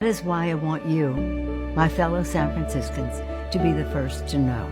That is why I want you, my fellow San Franciscans, to be the first to know.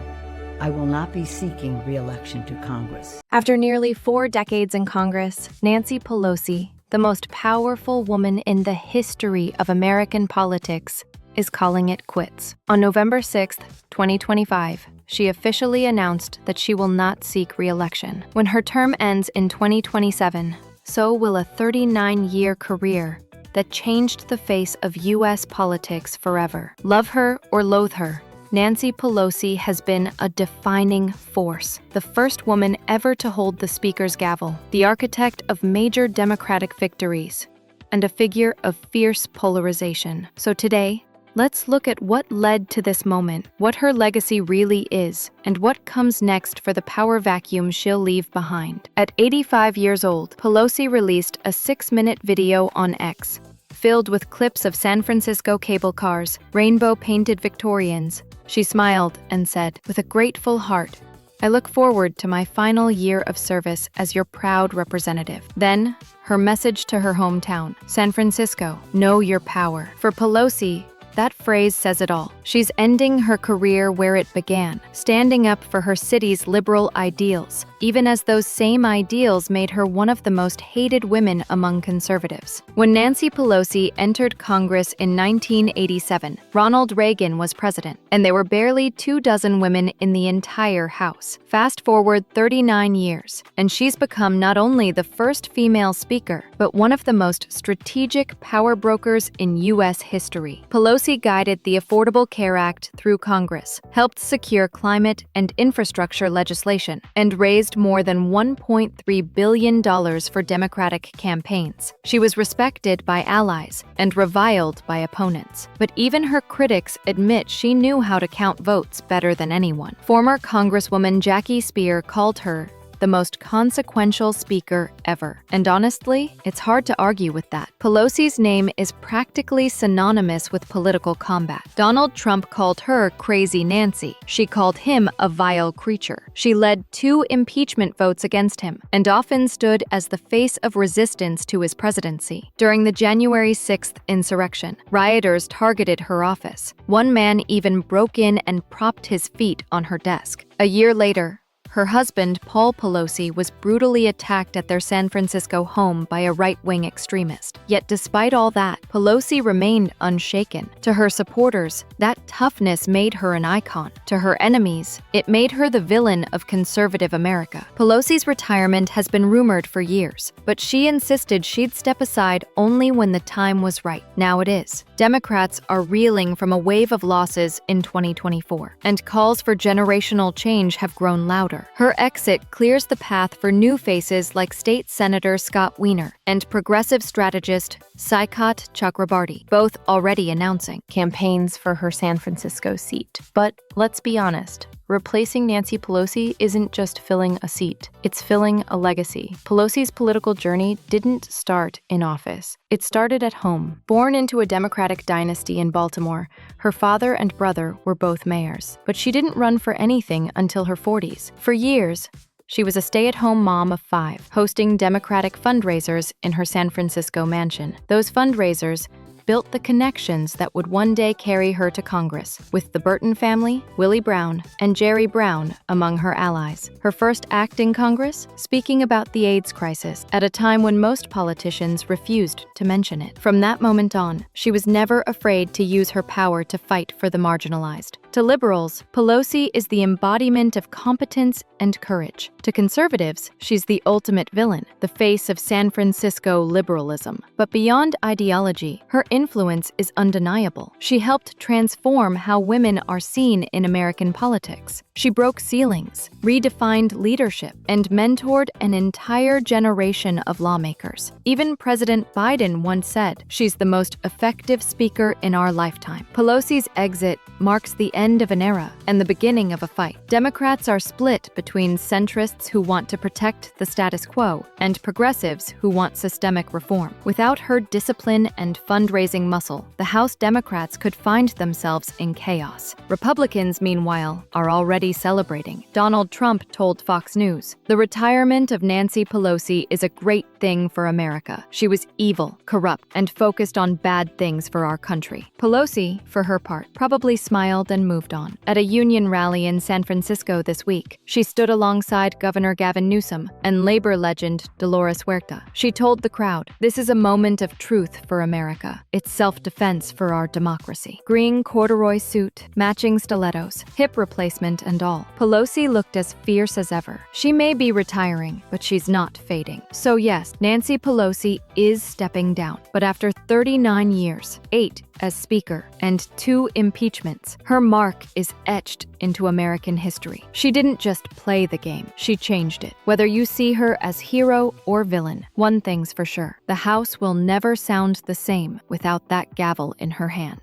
I will not be seeking re-election to Congress. After nearly 4 decades in Congress, Nancy Pelosi, the most powerful woman in the history of American politics, is calling it quits. On November 6, 2025, she officially announced that she will not seek re-election. When her term ends in 2027, so will a 39-year career that changed the face of U.S. politics forever. Love her or loathe her, Nancy Pelosi has been a defining force, the first woman ever to hold the Speaker's gavel, the architect of major Democratic victories, and a figure of fierce polarization. So today, let's look at what led to this moment, what her legacy really is, and what comes next for the power vacuum she'll leave behind. At 85 years old, Pelosi released a 6-minute video on X, filled with clips of San Francisco cable cars, rainbow-painted Victorians. She smiled and said, "With a grateful heart, I look forward to my final year of service as your proud representative." Then, her message to her hometown, San Francisco, know your power. For Pelosi, that phrase says it all. She's ending her career where it began, standing up for her city's liberal ideals, even as those same ideals made her one of the most hated women among conservatives. When Nancy Pelosi entered Congress in 1987, Ronald Reagan was president, and there were barely 24 women in the entire House. Fast forward 39 years, and she's become not only the first female speaker, but one of the most strategic power brokers in U.S. history. Pelosi guided the Affordable Care Act through Congress, helped secure climate and infrastructure legislation, and raised more than $1.3 billion for Democratic campaigns. She was respected by allies and reviled by opponents. But even her critics admit she knew how to count votes better than anyone. Former Congresswoman Jackie Speier called her the most consequential speaker ever. And honestly, it's hard to argue with that. Pelosi's name is practically synonymous with political combat. Donald Trump called her Crazy Nancy. She called him a vile creature. She led 2 impeachment votes against him and often stood as the face of resistance to his presidency. During the January 6th insurrection, rioters targeted her office. One man even broke in and propped his feet on her desk. A year later, her husband, Paul Pelosi, was brutally attacked at their San Francisco home by a right-wing extremist. Yet despite all that, Pelosi remained unshaken. To her supporters, that toughness made her an icon. To her enemies, it made her the villain of conservative America. Pelosi's retirement has been rumored for years, but she insisted she'd step aside only when the time was right. Now it is. Democrats are reeling from a wave of losses in 2024, and calls for generational change have grown louder. Her exit clears the path for new faces like State Senator Scott Wiener and progressive strategist Saikat Chakrabarty, both already announcing campaigns for her San Francisco seat. But let's be honest, replacing Nancy Pelosi isn't just filling a seat, it's filling a legacy. Pelosi's political journey didn't start in office. It started at home. Born into a Democratic dynasty in Baltimore, her father and brother were both mayors. But she didn't run for anything until her 40s. For years, she was a stay-at-home mom of 5, hosting Democratic fundraisers in her San Francisco mansion. Those fundraisers built the connections that would one day carry her to Congress, with the Burton family, Willie Brown, and Jerry Brown among her allies. Her first act in Congress? Speaking about the AIDS crisis, at a time when most politicians refused to mention it. From that moment on, she was never afraid to use her power to fight for the marginalized. To liberals, Pelosi is the embodiment of competence and courage. To conservatives, she's the ultimate villain, the face of San Francisco liberalism. But beyond ideology, her influence is undeniable. She helped transform how women are seen in American politics. She broke ceilings, redefined leadership, and mentored an entire generation of lawmakers. Even President Biden once said, "She's the most effective speaker in our lifetime." Pelosi's exit marks the end end of an era and the beginning of a fight. Democrats are split between centrists who want to protect the status quo and progressives who want systemic reform. Without her discipline and fundraising muscle, the House Democrats could find themselves in chaos. Republicans, meanwhile, are already celebrating. Donald Trump told Fox News, "The retirement of Nancy Pelosi is a great thing for America. She was evil, corrupt, and focused on bad things for our country." Pelosi, for her part, probably smiled and moved on. At a union rally in San Francisco this week, she stood alongside Governor Gavin Newsom and labor legend Dolores Huerta. She told the crowd, "This is a moment of truth for America. It's self-defense for our democracy." Green corduroy suit, matching stilettos, hip replacement and all. Pelosi looked as fierce as ever. She may be retiring, but she's not fading. So yes, Nancy Pelosi is stepping down. But after 39 years, 8 as Speaker, and 2 impeachments, her mark is etched into American history. She didn't just play the game, she changed it. Whether you see her as hero or villain, one thing's for sure, the House will never sound the same without that gavel in her hand.